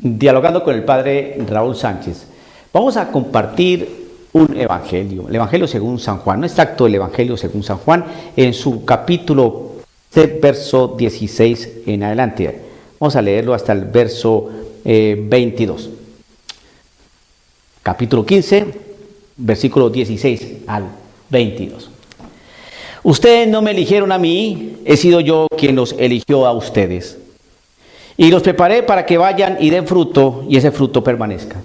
dialogando con el padre Raúl Sánchez. Vamos a compartir un evangelio, el evangelio según San Juan, un extracto del evangelio según San Juan, en su capítulo verso 16 en adelante. Vamos a leerlo hasta el verso 22. Capítulo 15, versículo 16 al 22. Ustedes no me eligieron a mí, he sido yo quien los eligió a ustedes. Y los preparé para que vayan y den fruto, y ese fruto permanezca.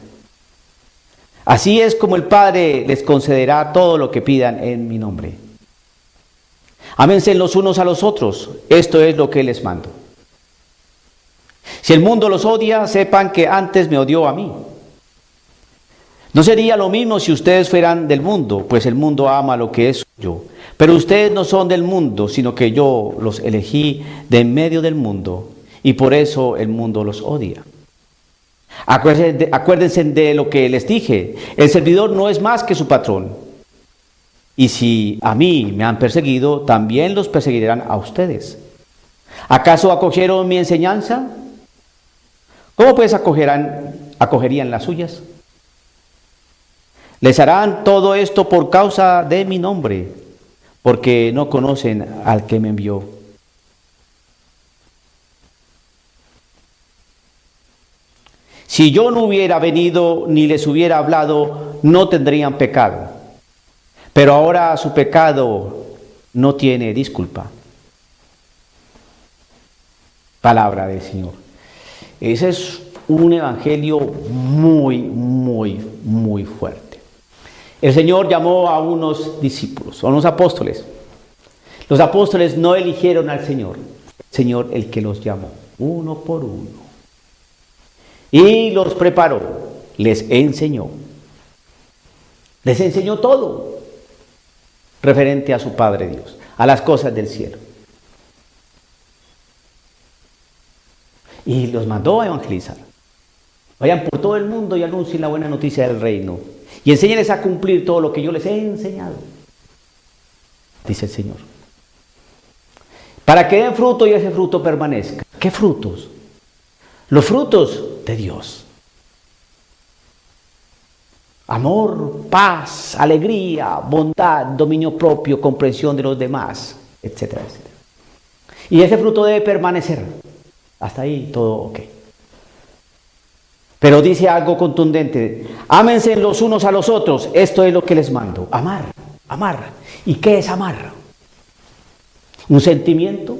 Así es como el Padre les concederá todo lo que pidan en mi nombre. Ámense los unos a los otros, esto es lo que les mando. Si el mundo los odia, sepan que antes me odió a mí. No sería lo mismo si ustedes fueran del mundo, pues el mundo ama lo que es suyo. Pero ustedes no son del mundo, sino que yo los elegí de en medio del mundo, y por eso el mundo los odia. Acuérdense de lo que les dije, el servidor no es más que su patrón. Y si a mí me han perseguido, también los perseguirán a ustedes. ¿Acaso acogieron mi enseñanza? ¿Cómo pues acogerían las suyas? Les harán todo esto por causa de mi nombre, porque no conocen al que me envió. Si yo no hubiera venido ni les hubiera hablado, no tendrían pecado. Pero ahora su pecado no tiene disculpa. Palabra del Señor. Ese es un evangelio muy fuerte. El Señor llamó a unos discípulos, a unos apóstoles. Los apóstoles no eligieron al Señor, el Señor el que los llamó, uno por uno. Y los preparó, les enseñó todo referente a su Padre Dios, a las cosas del cielo. Y los mandó a evangelizar. Vayan por todo el mundo y anuncien la buena noticia del reino. Y enséñenles a cumplir todo lo que yo les he enseñado, dice el Señor. Para que den fruto y ese fruto permanezca. ¿Qué frutos? Los frutos de Dios. Amor, paz, alegría, bondad, dominio propio, comprensión de los demás, etcétera, etcétera. Y ese fruto debe permanecer. Hasta ahí todo ok. Pero dice algo contundente: ámense los unos a los otros, esto es lo que les mando. Amar. ¿Y qué es amar? ¿Un sentimiento?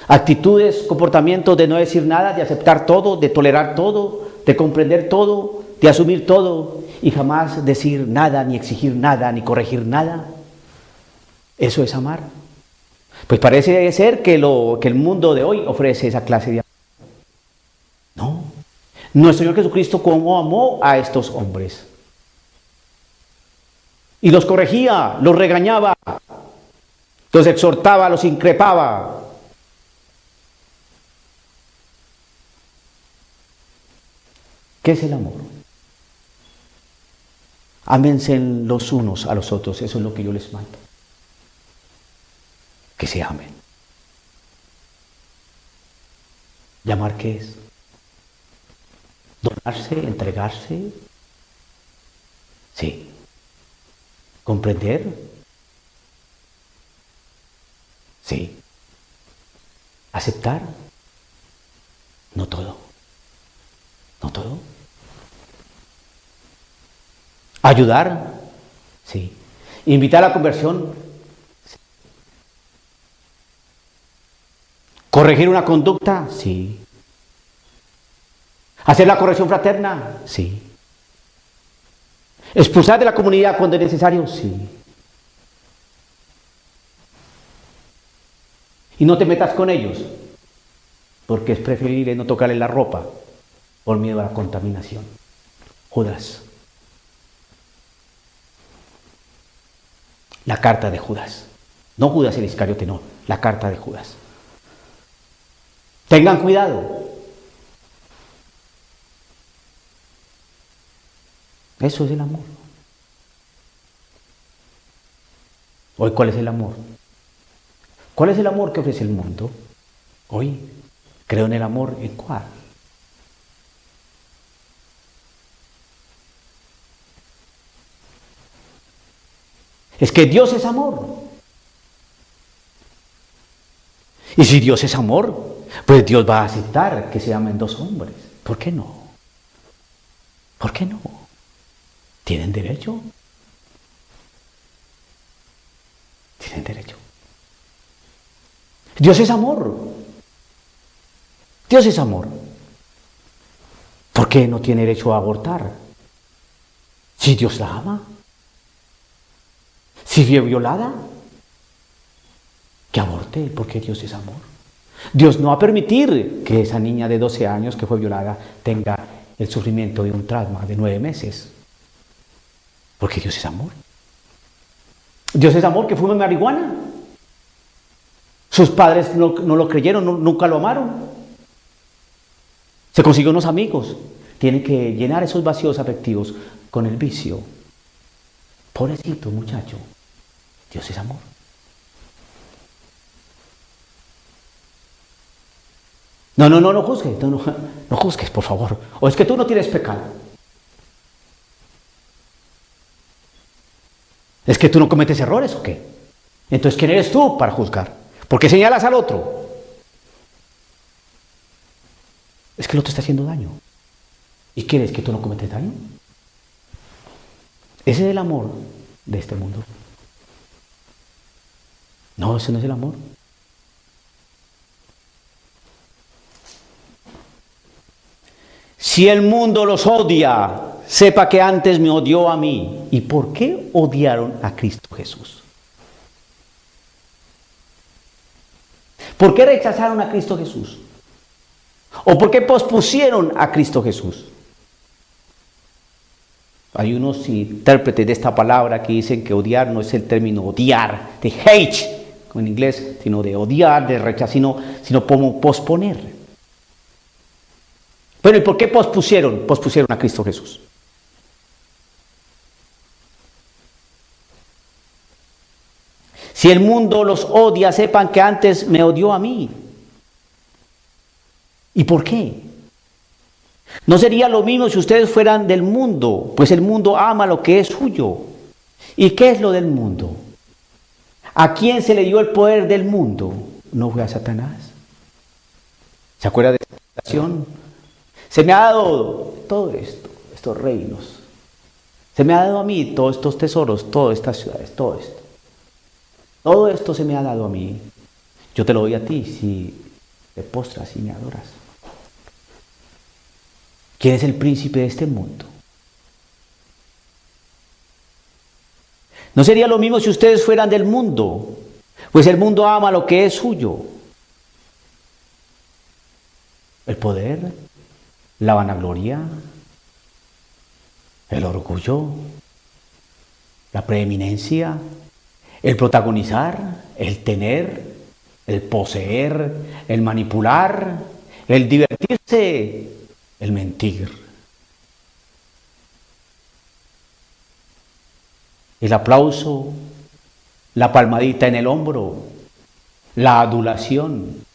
Actitudes, comportamientos de no decir nada, de aceptar todo, de tolerar todo, de comprender todo, de asumir todo y jamás decir nada, ni exigir nada, ni corregir nada. ¿Eso es amar? Pues parece ser que el mundo de hoy ofrece esa clase de amor. No. Nuestro Señor Jesucristo, ¿cómo amó a estos hombres? Y los corregía, los regañaba, los exhortaba, los increpaba. ¿Qué es el amor? Ámense los unos a los otros, eso es lo que yo les mando. Que se amen. ¿Y amar qué es? ¿Donarse? ¿Entregarse? Sí. ¿Comprender? Sí. ¿Aceptar? No todo. ¿No todo? ¿Ayudar? Sí. ¿Invitar a la conversión? Sí. ¿Corregir una conducta? Sí. ¿Hacer la corrección fraterna? Sí. ¿Expulsar de la comunidad cuando es necesario? Sí. Y no te metas con ellos, porque es preferible no tocarle la ropa por miedo a la contaminación. Judas. La carta de Judas. No Judas el Iscariote, no. La carta de Judas. Tengan cuidado. Eso es el amor. Hoy, ¿cuál es el amor? ¿Cuál es el amor que ofrece el mundo? Hoy, Creo en el amor, ¿en cuál? Es que Dios es amor. Y si Dios es amor, pues Dios va a aceptar que se amen dos hombres. ¿Por qué no? ¿Por qué no? ¿Tienen derecho? Tienen derecho. Dios es amor. Dios es amor. ¿Por qué no tiene derecho a abortar? Si Dios la ama. Si fue violada, que aborte, porque Dios es amor. Dios no va a permitir que esa niña de 12 años que fue violada tenga el sufrimiento de un trauma de 9 meses. Porque Dios es amor. Dios es amor, que fume marihuana. Sus padres no lo creyeron, nunca lo amaron. Se consiguió unos amigos. Tienen que llenar esos vacíos afectivos con el vicio. Pobrecito muchacho. Dios es amor. No juzgues, no juzgues, por favor. O es que tú no tienes pecado. ¿Es que tú no cometes errores o qué? Entonces, ¿quién eres tú para juzgar? ¿Por qué señalas al otro? Es que el otro está haciendo daño. ¿Y quieres que tú no cometes daño? Ese es el amor de este mundo. No, ese no es el amor. Si el mundo los odia, sepa que antes me odió a mí. ¿Y por qué odiaron a Cristo Jesús? ¿Por qué rechazaron a Cristo Jesús? ¿O por qué pospusieron a Cristo Jesús? Hay unos intérpretes de esta palabra que dicen que odiar no es el término odiar, de hate, como en inglés, sino de odiar, de rechazar, sino como posponer. Pero ¿y por qué pospusieron? Pospusieron a Cristo Jesús. Si el mundo los odia, sepan que antes me odió a mí. ¿Y por qué? No sería lo mismo si ustedes fueran del mundo, pues el mundo ama lo que es suyo. ¿Y qué es lo del mundo? ¿A quién se le dio el poder del mundo? ¿No fue a Satanás? ¿Se acuerda de esta oración? Se me ha dado todo esto, estos reinos. Se me ha dado a mí todos estos tesoros, todas estas ciudades, todo esto. Todo esto se me ha dado a mí. Yo te lo doy a ti si te postras y me adoras. ¿Quién es el príncipe de este mundo? No sería lo mismo si ustedes fueran del mundo, pues el mundo ama lo que es suyo. El poder, la vanagloria, el orgullo, la preeminencia, el protagonizar, el tener, el poseer, el manipular, el divertirse, el mentir. El aplauso, la palmadita en el hombro, la adulación.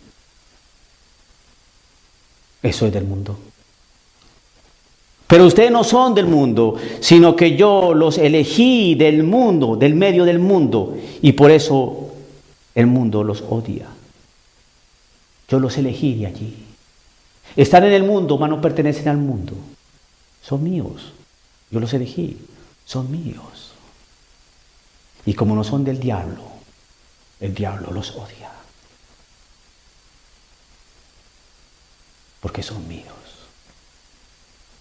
Eso es del mundo. Pero ustedes no son del mundo, sino que yo los elegí del mundo, del medio del mundo, y por eso el mundo los odia. Yo los elegí de allí. Están en el mundo, mas no pertenecen al mundo. Son míos. Yo los elegí. Son míos. Y como no son del diablo, el diablo los odia. Porque son míos.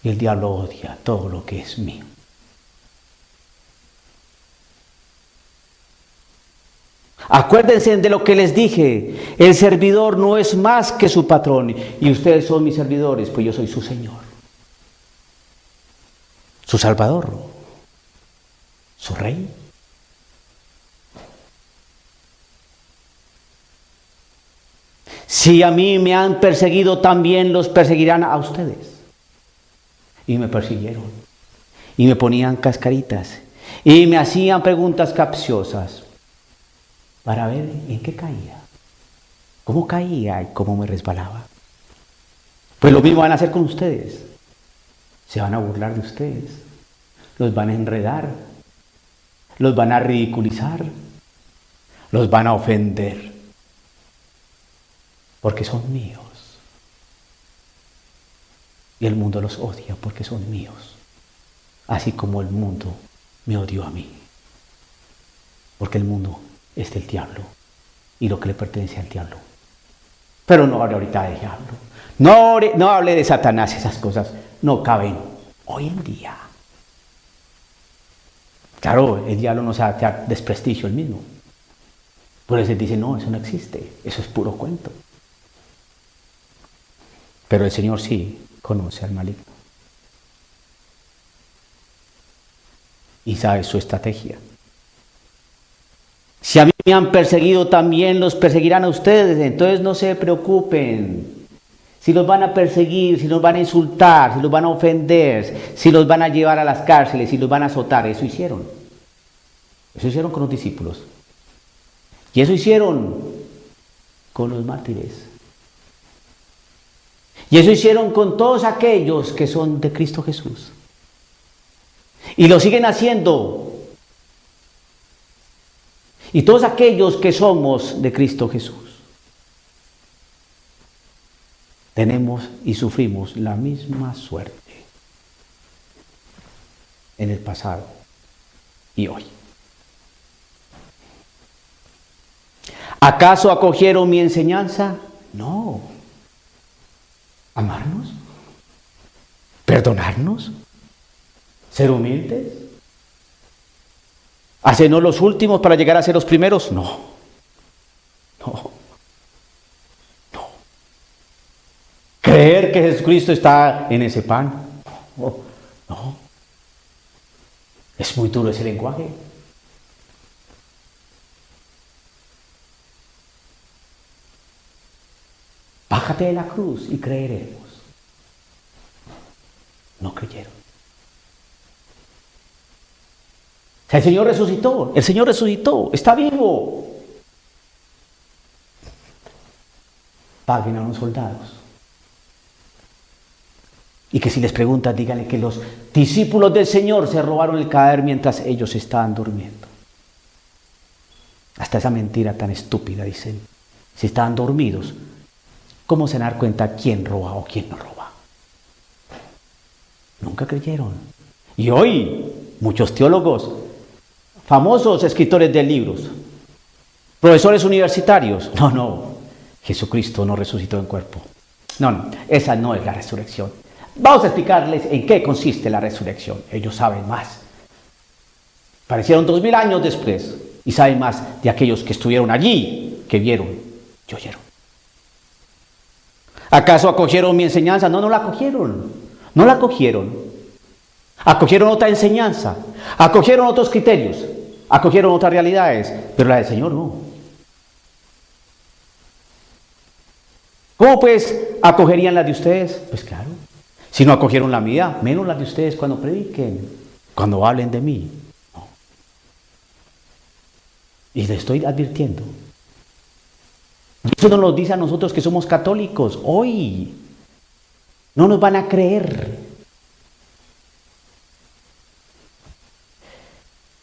Y el diablo odia todo lo que es mío. Acuérdense de lo que les dije, el servidor no es más que su patrón, y ustedes son mis servidores, pues yo soy su Señor, su Salvador, su Rey. Si a mí me han perseguido, también los perseguirán a ustedes. Y me persiguieron, y me ponían cascaritas, y me hacían preguntas capciosas, para ver en qué caía, cómo caía y cómo me resbalaba. Pues lo mismo van a hacer con ustedes. Se van a burlar de ustedes, los van a enredar, los van a ridiculizar, los van a ofender, porque son míos. Y el mundo los odia porque son míos, así como el mundo me odió a mí, porque el mundo es del diablo y lo que le pertenece al diablo. Pero no hable ahorita de diablo, no hable de Satanás, esas cosas no caben hoy en día. Claro, el diablo nos hace desprestigio el mismo. Por eso él dice, no, eso no existe, eso es puro cuento. Pero el Señor sí conoce al maligno. Y sabe su estrategia. Si a mí me han perseguido, también los perseguirán a ustedes. Entonces no se preocupen. Si los van a perseguir, si los van a insultar, si los van a ofender, si los van a llevar a las cárceles, si los van a azotar, eso hicieron. Eso hicieron con los discípulos. Y eso hicieron con los mártires. Y eso hicieron con todos aquellos que son de Cristo Jesús. Y lo siguen haciendo. Y todos aquellos que somos de Cristo Jesús. Tenemos y sufrimos la misma suerte en el pasado y hoy. ¿Acaso acogieron mi enseñanza? No. ¿Amarnos? ¿Perdonarnos? ¿Ser humildes? ¿Hacernos los últimos para llegar a ser los primeros? No. No. No. ¿Creer que Jesucristo está en ese pan? No. No. Es muy duro ese lenguaje. Bájate de la cruz y creeremos. No creyeron. O sea, el Señor resucitó, está vivo. Paguen a unos soldados. Y que si les preguntan, díganle que los discípulos del Señor se robaron el cadáver mientras ellos estaban durmiendo. Hasta esa mentira tan estúpida, dicen. Si estaban dormidos, ¿cómo se van a dar cuenta quién roba o quién no roba? Nunca creyeron. Y hoy, muchos teólogos, famosos escritores de libros, profesores universitarios, no, Jesucristo no resucitó en cuerpo. No, esa no es la resurrección. Vamos a explicarles en qué consiste la resurrección. Ellos saben más. Aparecieron 2000 años después y saben más de aquellos que estuvieron allí, que vieron y oyeron. ¿Acaso acogieron mi enseñanza? No la acogieron. No la acogieron. Acogieron otra enseñanza. Acogieron otros criterios. Acogieron otras realidades. Pero la del Señor no. ¿Cómo pues acogerían la de ustedes? Pues claro. Si no acogieron la mía, menos la de ustedes cuando prediquen, cuando hablen de mí. No. Y les estoy advirtiendo. Y eso nos lo dice a nosotros que somos católicos. Hoy no nos van a creer.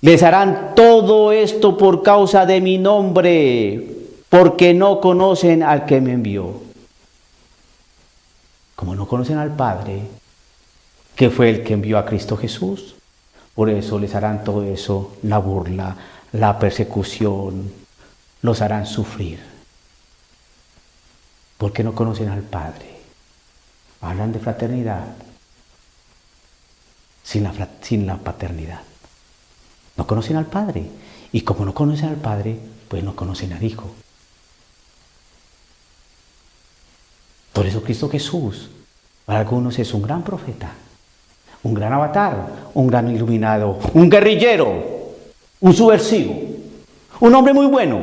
Les harán todo esto por causa de mi nombre, porque no conocen al que me envió. Como no conocen al Padre, que fue el que envió a Cristo Jesús, por eso les harán todo eso, la burla, la persecución, los harán sufrir. Porque no conocen al Padre. Hablan de fraternidad sin la paternidad. No conocen al Padre. Y como no conocen al Padre, pues no conocen al Hijo. Por eso Cristo Jesús, para algunos es un gran profeta, un gran avatar, un gran iluminado, un guerrillero, un subversivo, un hombre muy bueno.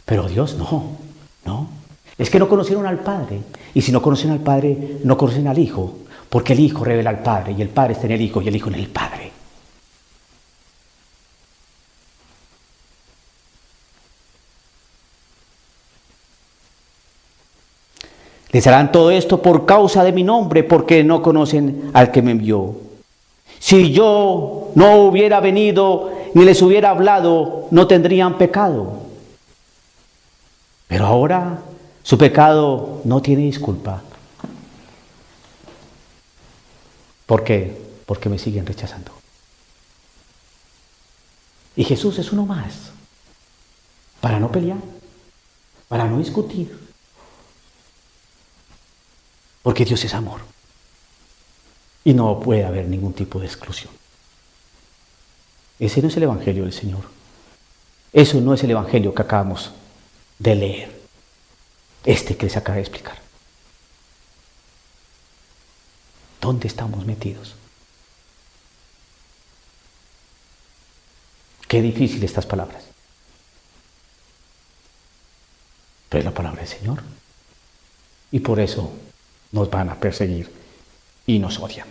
Pero Dios no. Es que no conocieron al Padre. Y si no conocen al Padre, no conocen al Hijo. Porque el Hijo revela al Padre, y el Padre está en el Hijo, y el Hijo en el Padre. Les harán todo esto por causa de mi nombre, porque no conocen al que me envió. Si yo no hubiera venido ni les hubiera hablado, no tendrían pecado. Pero ahora su pecado no tiene disculpa. ¿Por qué? Porque me siguen rechazando. Y Jesús es uno más, para no pelear, para no discutir. Porque Dios es amor. Y no puede haber ningún tipo de exclusión. Ese no es el Evangelio del Señor. Eso no es el Evangelio que acabamos de leer. Este que les acabo de explicar. ¿Dónde estamos metidos? Qué difícil estas palabras. Pero es la palabra del Señor. Y por eso nos van a perseguir y nos odian.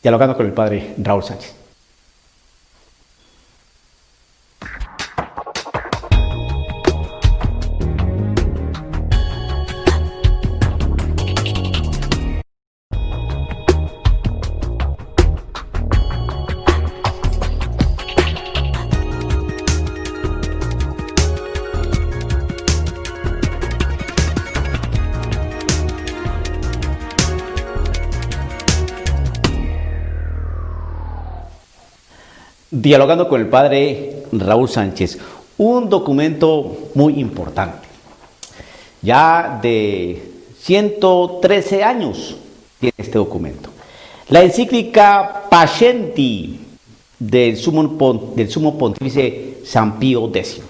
Dialogando con el padre Raúl Sánchez. Dialogando con el padre Raúl Sánchez, un documento muy importante, ya de 113 años tiene este documento, la encíclica Pascendi del sumo pontífice San Pío X,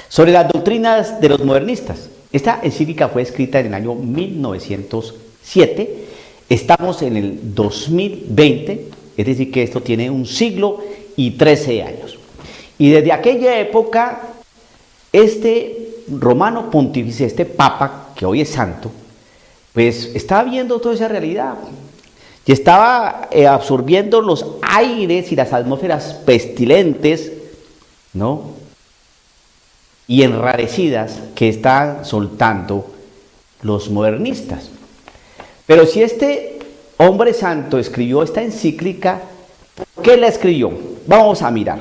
sobre las doctrinas de los modernistas. Esta encíclica fue escrita en el año 1907, estamos en el 2020, es decir, que esto tiene un siglo y 13 años. Y desde aquella época, este romano pontífice, este papa, que hoy es santo, pues estaba viendo toda esa realidad. Y estaba absorbiendo los aires y las atmósferas pestilentes, ¿no? Y enrarecidas que están soltando los modernistas. Pero si este hombre santo escribió esta encíclica, ¿por qué la escribió? Vamos a mirar.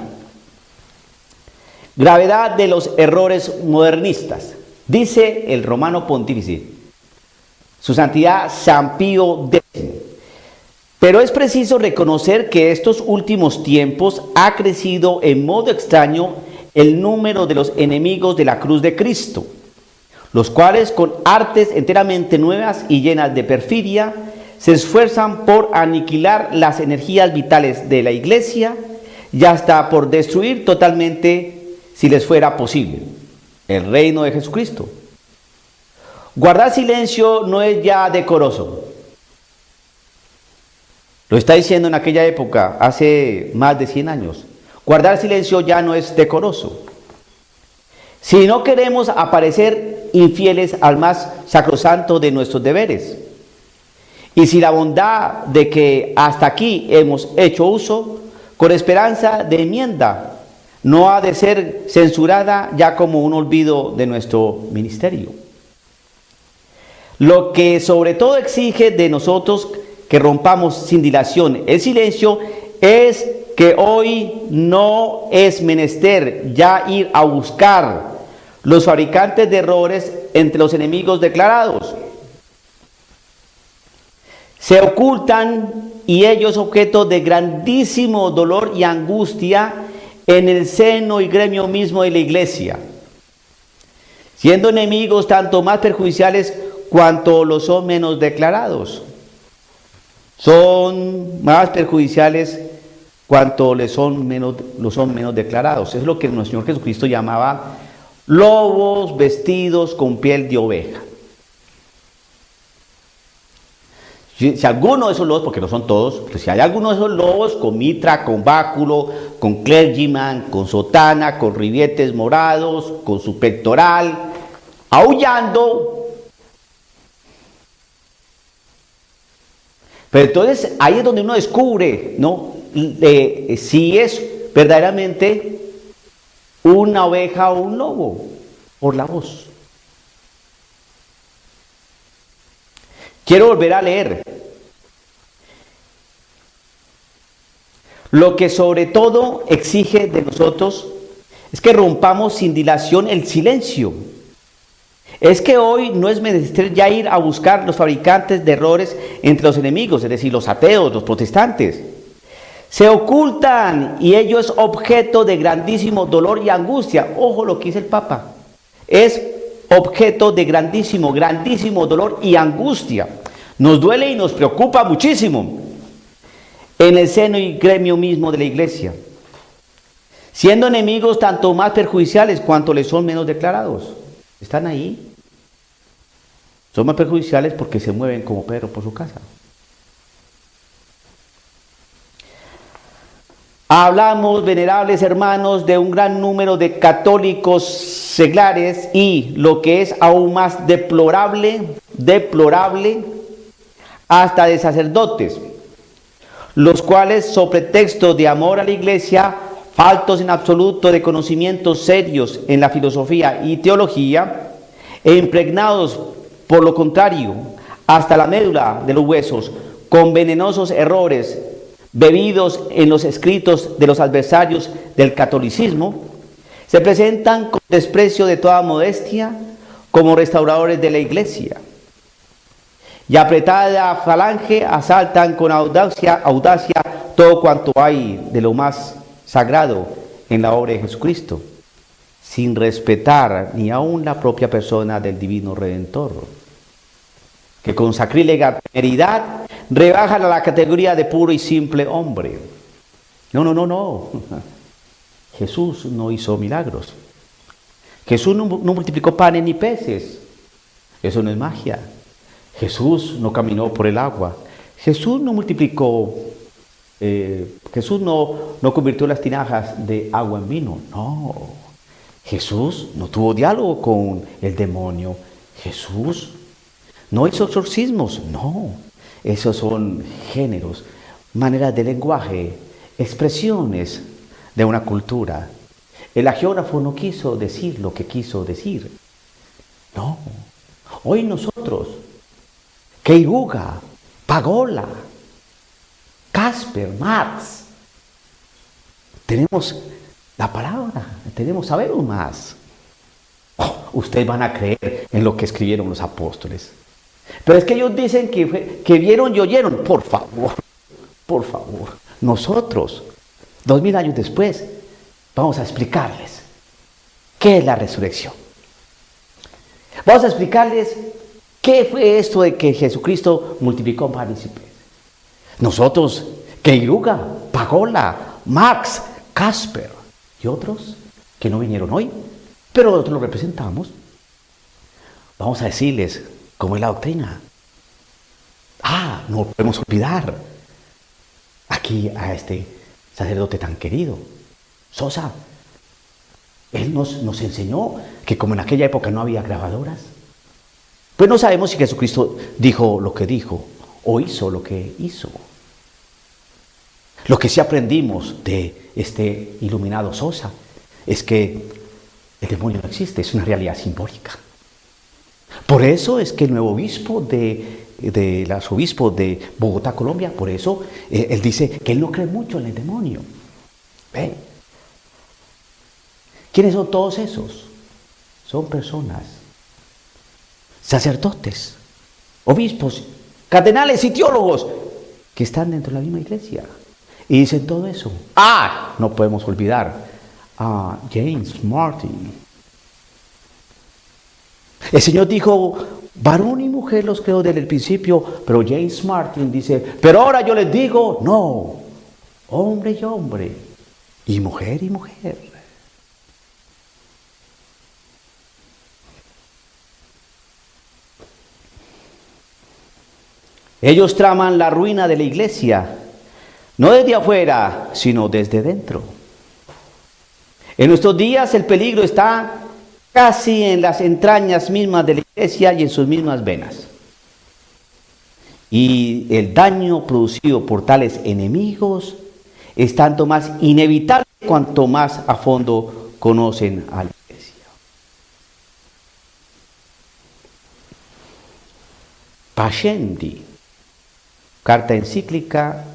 Gravedad de los errores modernistas. Dice el romano pontífice, su santidad San Pío X. Pero es preciso reconocer que estos últimos tiempos ha crecido en modo extraño el número de los enemigos de la cruz de Cristo, los cuales con artes enteramente nuevas y llenas de perfidia se esfuerzan por aniquilar las energías vitales de la Iglesia y hasta por destruir totalmente, si les fuera posible, el reino de Jesucristo. Guardar silencio no es ya decoroso. Lo está diciendo en aquella época, hace más de 100 años. Guardar silencio ya no es decoroso. Si no queremos aparecer infieles al más sacrosanto de nuestros deberes, y si la bondad de que hasta aquí hemos hecho uso, con esperanza de enmienda, no ha de ser censurada ya como un olvido de nuestro ministerio. Lo que sobre todo exige de nosotros que rompamos sin dilación el silencio es que hoy no es menester ya ir a buscar los fabricantes de errores entre los enemigos declarados. Se ocultan y ellos objeto de grandísimo dolor y angustia en el seno y gremio mismo de la Iglesia, siendo enemigos tanto más perjudiciales cuanto lo son menos declarados. Son más perjudiciales cuanto lo son menos declarados. Es lo que nuestro Señor Jesucristo llamaba lobos vestidos con piel de oveja. Si alguno de esos lobos, porque no son todos, pero si hay alguno de esos lobos con mitra, con báculo, con clergyman, con sotana, con ribietes morados, con su pectoral, aullando. Pero entonces ahí es donde uno descubre, ¿no? Si es verdaderamente una oveja o un lobo. por la voz. Quiero volver a leer. Lo que sobre todo exige de nosotros es que rompamos sin dilación el silencio. Es que hoy no es menester ya ir a buscar los fabricantes de errores entre los enemigos, es decir, los ateos, los protestantes. Se ocultan y ello es objeto de grandísimo dolor y angustia. Ojo lo que dice el Papa. Es objeto de grandísimo dolor y angustia. Nos duele y nos preocupa muchísimo en el seno y gremio mismo de la Iglesia, siendo enemigos tanto más perjudiciales cuanto les son menos declarados. Están ahí. Son más perjudiciales porque se mueven como Pedro por su casa. Hablamos, venerables hermanos, de un gran número de católicos seglares y, lo que es aún más deplorable, hasta de sacerdotes, los cuales, sobre pretexto de amor a la Iglesia, faltos en absoluto de conocimientos serios en la filosofía y teología, e impregnados, por lo contrario, hasta la médula de los huesos, con venenosos errores, bebidos en los escritos de los adversarios del catolicismo, se presentan con desprecio de toda modestia como restauradores de la Iglesia. Y apretada falange asaltan con audacia todo cuanto hay de lo más sagrado en la obra de Jesucristo, sin respetar ni aun la propia persona del Divino Redentor, que con sacrílega temeridad rebajan a la categoría de puro y simple hombre. No. Jesús no hizo milagros. Jesús no multiplicó panes ni peces. Eso no es magia. Jesús no caminó por el agua. Jesús no multiplicó, Jesús no convirtió las tinajas de agua en vino. No. Jesús no tuvo diálogo con el demonio. Jesús no hizo exorcismos. No. Esos son géneros, maneras de lenguaje, expresiones de una cultura. El hagiógrafo no quiso decir lo que quiso decir. No. Hoy nosotros, Queiruga, Pagola, Casper, Marx, tenemos la palabra, sabemos más. Ustedes van a creer en lo que escribieron los apóstoles. Pero es que ellos dicen que vieron y oyeron. Por favor. Nosotros, 2000 años después, vamos a explicarles qué es la resurrección. Vamos a explicarles qué fue esto de que Jesucristo multiplicó panes y peces. Nosotros, Queiruga, Pagola, Marx, Casper y otros que no vinieron hoy, pero nosotros lo representamos. Vamos a decirles cómo es la doctrina. No podemos olvidar aquí a este sacerdote tan querido, Sosa. Él nos enseñó que como en aquella época no había grabadoras, pues no sabemos si Jesucristo dijo lo que dijo o hizo lo que hizo. Lo que sí aprendimos de este iluminado Sosa es que el demonio no existe, es una realidad simbólica. Por eso es que el nuevo obispo el arzobispo de Bogotá, Colombia, por eso él dice que él no cree mucho en el demonio. ¿Ve? ¿Quiénes son todos esos? Son personas, sacerdotes, obispos, cardenales y teólogos que están dentro de la misma iglesia y dicen todo eso. No podemos olvidar a James Martin. El Señor dijo, varón y mujer los creó desde el principio, pero James Martin dice, pero ahora yo les digo, no, hombre y hombre, y mujer y mujer. Ellos traman la ruina de la iglesia, no desde afuera, sino desde dentro. En nuestros días el peligro está casi en las entrañas mismas de la iglesia y en sus mismas venas. Y el daño producido por tales enemigos es tanto más inevitable cuanto más a fondo conocen a la iglesia. Pascendi, carta encíclica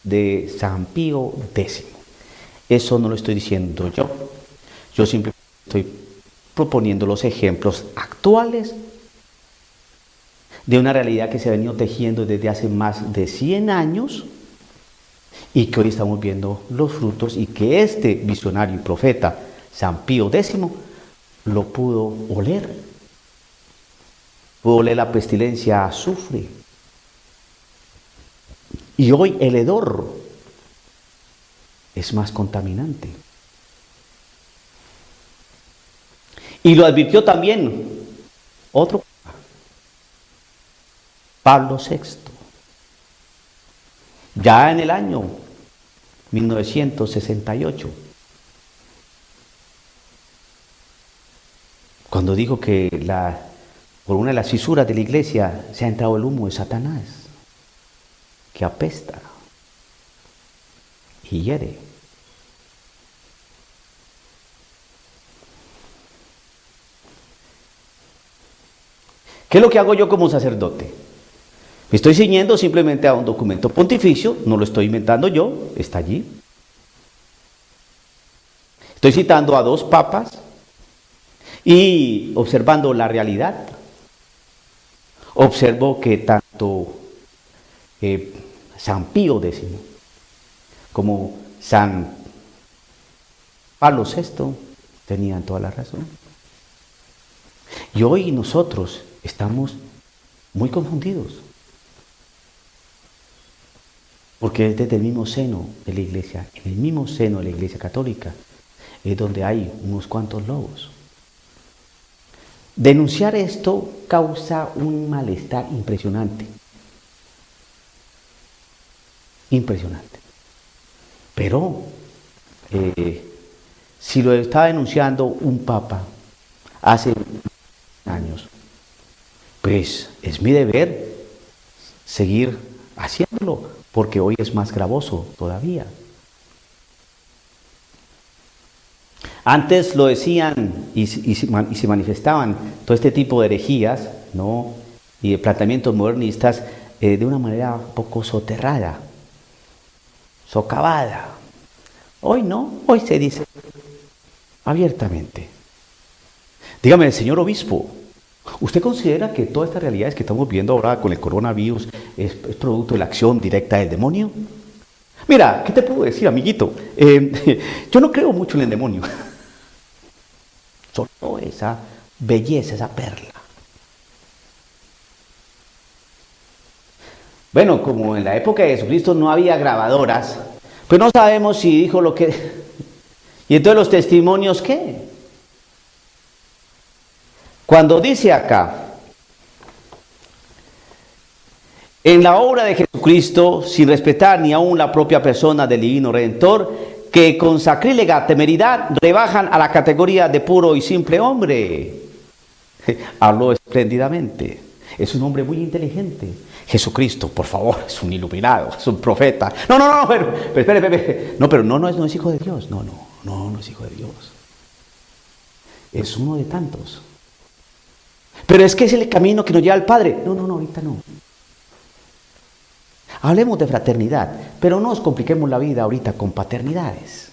de San Pío X. Eso no lo estoy diciendo yo. Yo simplemente estoy proponiendo los ejemplos actuales de una realidad que se ha venido tejiendo desde hace más de 100 años y que hoy estamos viendo los frutos, y que este visionario y profeta San Pío X lo pudo oler. Pudo oler la pestilencia a azufre. Y hoy el hedor es más contaminante. Y lo advirtió también otro, Pablo VI, ya en el año 1968, cuando dijo que por una de las fisuras de la iglesia se ha entrado el humo de Satanás, que apesta y hiere. ¿Qué es lo que hago yo como sacerdote? Me estoy ciñendo simplemente a un documento pontificio, no lo estoy inventando yo, está allí. Estoy citando a 2 papas y observando la realidad. Observo que tanto San Pío X como San Pablo VI tenían toda la razón. Y hoy nosotros estamos muy confundidos, porque es desde el mismo seno de la iglesia, en el mismo seno de la iglesia católica, es donde hay unos cuantos lobos. Denunciar esto causa un malestar impresionante. Impresionante. Pero si lo está denunciando un papa hace años, pues es mi deber seguir haciéndolo, porque hoy es más gravoso todavía. Antes lo decían y se manifestaban todo este tipo de herejías, ¿no?, y de planteamientos modernistas de una manera un poco soterrada, socavada. Hoy no, hoy se dice abiertamente. Dígame, señor obispo, ¿usted considera que todas estas realidades que estamos viendo ahora con el coronavirus es producto de la acción directa del demonio? Mira, ¿qué te puedo decir, amiguito? Yo no creo mucho en el demonio. Solo esa belleza, esa perla. Bueno, como en la época de Jesucristo no había grabadoras, pues no sabemos si dijo lo que... ¿Y entonces los testimonios qué? Cuando dice acá, en la obra de Jesucristo, sin respetar ni aún la propia persona del divino Redentor, que con sacrílega temeridad rebajan a la categoría de puro y simple hombre. Habló espléndidamente. Es un hombre muy inteligente. Jesucristo, por favor, es un iluminado, es un profeta. No, pero espere. No es hijo de Dios. No es hijo de Dios. Es uno de tantos. Pero es que es el camino que nos lleva al Padre. No, ahorita no. Hablemos de fraternidad, pero no nos compliquemos la vida ahorita con paternidades.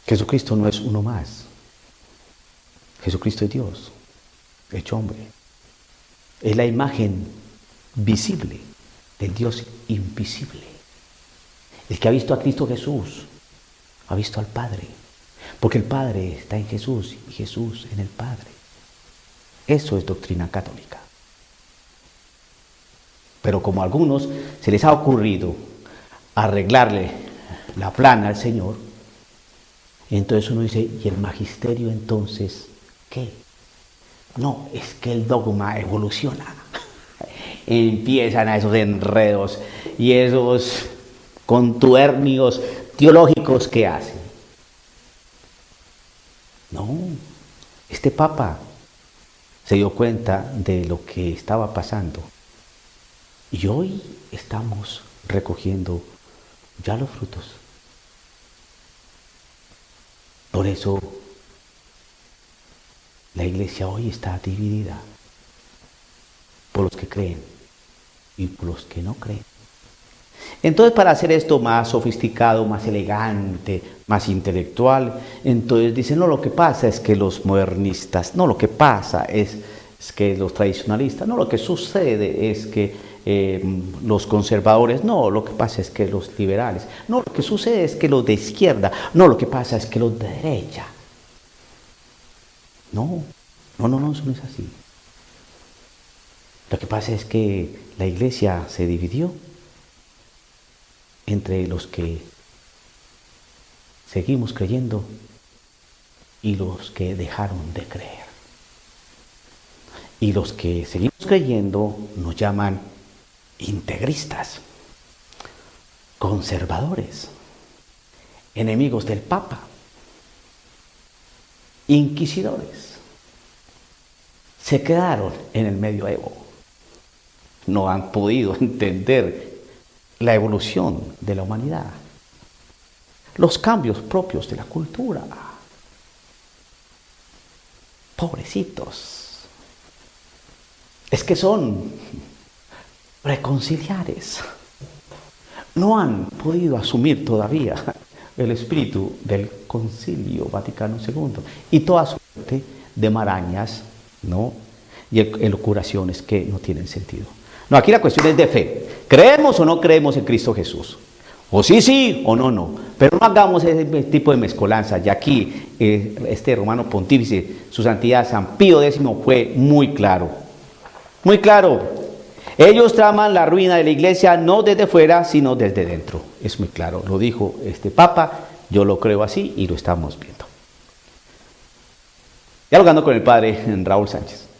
Jesucristo no es uno más. Jesucristo es Dios, hecho hombre. Es la imagen visible del Dios invisible. El que ha visto a Cristo Jesús, ha visto al Padre. Porque el Padre está en Jesús y Jesús en el Padre. Eso es doctrina católica. Pero como a algunos se les ha ocurrido arreglarle la plana al Señor, entonces uno dice, ¿y el magisterio entonces qué? No, es que el dogma evoluciona. Empiezan a esos enredos y esos contubernios teológicos que hacen. No, este Papa se dio cuenta de lo que estaba pasando y hoy estamos recogiendo ya los frutos. Por eso la iglesia hoy está dividida por los que creen y por los que no creen. Entonces, para hacer esto más sofisticado, más elegante, más intelectual, entonces dicen, no, lo que pasa es que los modernistas, no, lo que pasa es que los tradicionalistas, no, lo que sucede es que los conservadores, no, lo que pasa es que los liberales, no, lo que sucede es que los de izquierda, no, lo que pasa es que los de derecha. No, eso no es así. Lo que pasa es que la iglesia se dividió entre los que seguimos creyendo y los que dejaron de creer. Y los que seguimos creyendo nos llaman integristas, conservadores, enemigos del Papa, inquisidores. Se quedaron en el medioevo. No han podido entender la evolución de la humanidad, los cambios propios de la cultura. Pobrecitos. Es que son reconciliares. No han podido asumir todavía el espíritu del Concilio Vaticano II y toda suerte de marañas, ¿no? Y elucubraciones que no tienen sentido. No, aquí la cuestión es de fe. ¿Creemos o no creemos en Cristo Jesús? O sí, o no. Pero no hagamos ese tipo de mezcolanza. Y aquí este romano pontífice, su santidad San Pío X, fue muy claro. Muy claro. Ellos traman la ruina de la iglesia no desde fuera, sino desde dentro. Es muy claro. Lo dijo este Papa. Yo lo creo así y lo estamos viendo. Dialogando con el padre Raúl Sánchez.